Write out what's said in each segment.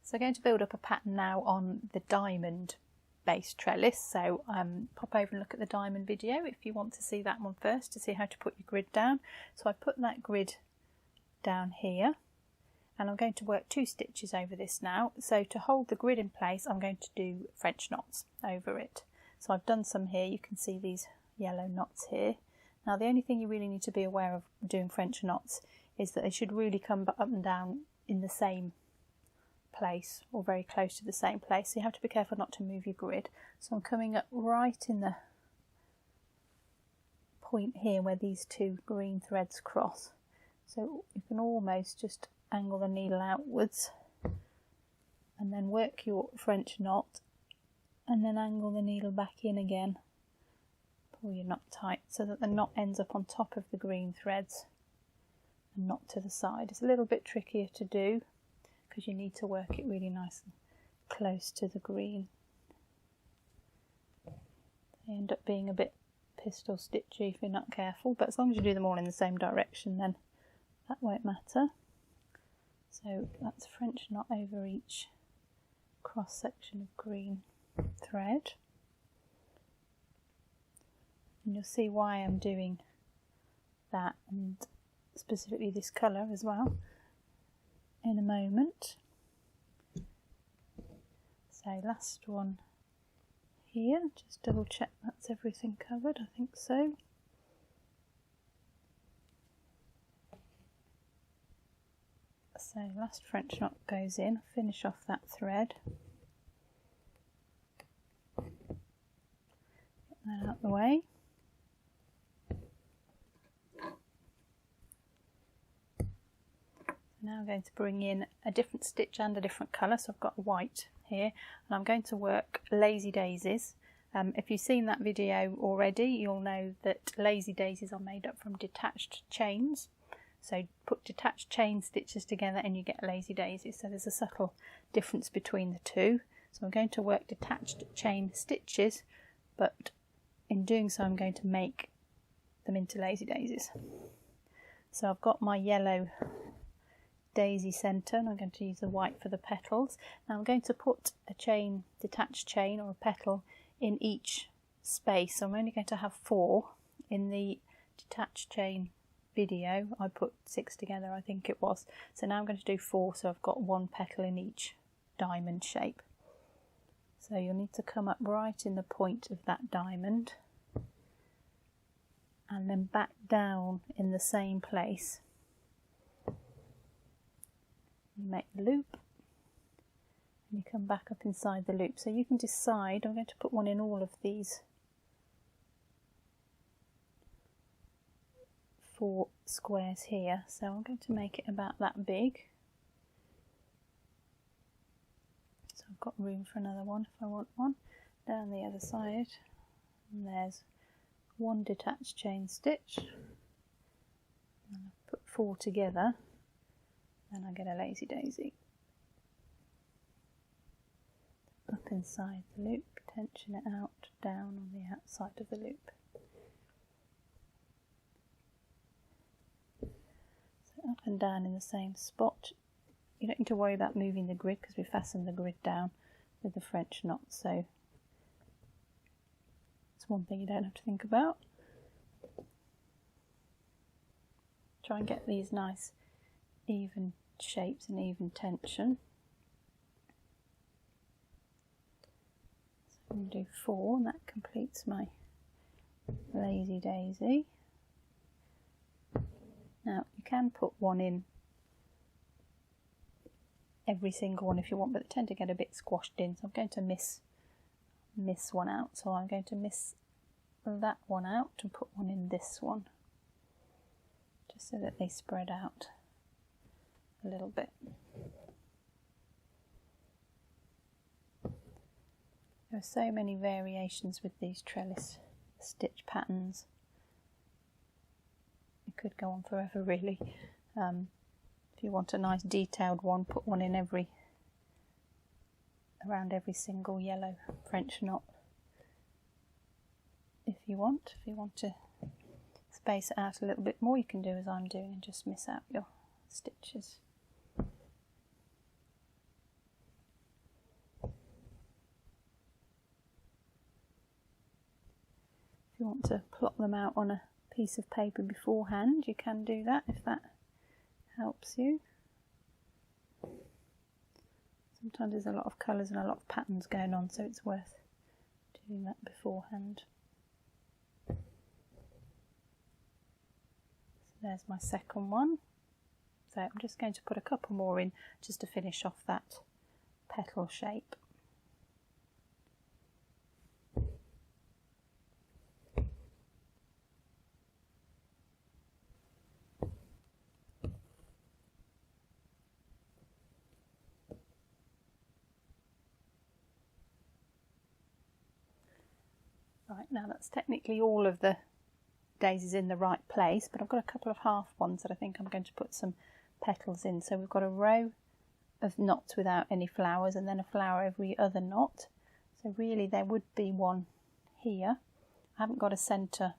So I'm going to build up a pattern now on the diamond base trellis, so pop over and look at the diamond video if you want to see that one first, to see how to put your grid down. So I put that grid down here, and I'm going to work 2 stitches over this now. So to hold the grid in place, I'm going to do French knots over it. So I've done some here, you can see these yellow knots here. Now the only thing you really need to be aware of doing French knots is that they should really come up and down in the same place, or very close to the same place, so you have to be careful not to move your grid. So I'm coming up right in the point here where these 2 green threads cross, so you can almost just angle the needle outwards and then work your French knot, and then angle the needle back in again, pull your knot tight so that the knot ends up on top of the green threads and not to the side. It's a little bit trickier to do because you need to work it really nice and close to the green. They end up being a bit pistol stitchy if you're not careful, but as long as you do them all in the same direction, then that won't matter. So that's a French knot over each cross section of green thread, and you'll see why I'm doing that, and specifically this colour as well, in a moment. So last one here, just double check that's everything covered, I think so. So last French knot goes in, finish off that thread, get that out of the way. Now I'm going to bring in a different stitch and a different colour, so I've got white here, and I'm going to work Lazy Daisies. If you've seen that video already, you'll know that Lazy Daisies are made up from detached chains. So put detached chain stitches together and you get Lazy Daisies. So there's a subtle difference between the two. So I'm going to work detached chain stitches, but in doing so I'm going to make them into Lazy Daisies. So I've got my yellow daisy centre, and I'm going to use the white for the petals. Now I'm going to put a chain, detached chain or a petal in each space. So I'm only going to have 4. In the detached chain video I put 6 together, I think it was. So now I'm going to do 4, so I've got 1 petal in each diamond shape. So you'll need to come up right in the point of that diamond and then back down in the same place. You make the loop and you come back up inside the loop. So you can decide, I'm going to put one in all of these 4 squares here, so I'm going to make it about that big. So I've got room for another one if I want one. Down the other side, and there's 1 detached chain stitch, and I've put 4 together, and I get a Lazy Daisy. Up inside the loop, tension it out, down on the outside of the loop. So up and down in the same spot. You don't need to worry about moving the grid because we fastened the grid down with the French knot, so it's one thing you don't have to think about. Try and get these nice even shapes and even tension. So I'm going to do 4, and that completes my Lazy Daisy. Now you can put one in every single one if you want, but they tend to get a bit squashed in, so I'm going to miss one out. So I'm going to miss that one out and put one in this one, just so that they spread out a little bit. There are so many variations with these trellis stitch patterns. It could go on forever really. If you want a nice detailed one, put one in around every single yellow French knot. If you want to space it out a little bit more, you can do as I'm doing and just miss out your stitches. If you want to plot them out on a piece of paper beforehand, you can do that if that helps you. Sometimes there's a lot of colours and a lot of patterns going on, so it's worth doing that beforehand. So there's my second one. So I'm just going to put a couple more in just to finish off that petal shape. Right, now that's technically all of the daisies in the right place, but I've got a couple of half ones that I think I'm going to put some petals in. So we've got a row of knots without any flowers and then a flower every other knot. So really there would be one here. I haven't got a centre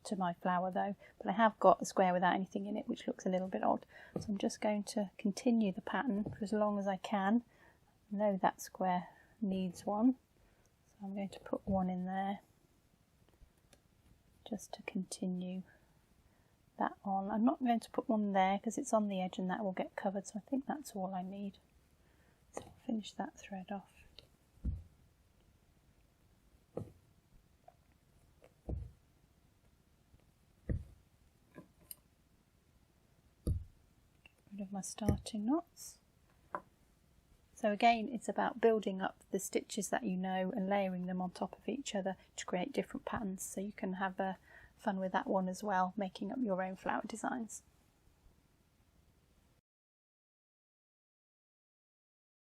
to my flower though, but I have got a square without anything in it, which looks a little bit odd. So I'm just going to continue the pattern for as long as I can. I know that square needs one, so I'm going to put one in there just to continue that on. I'm not going to put one there because it's on the edge and that will get covered, so I think that's all I need. So I'll finish that thread off. Get rid of my starting knots. So again, it's about building up the stitches that you know and layering them on top of each other to create different patterns, so you can have fun with that one as well, making up your own flower designs.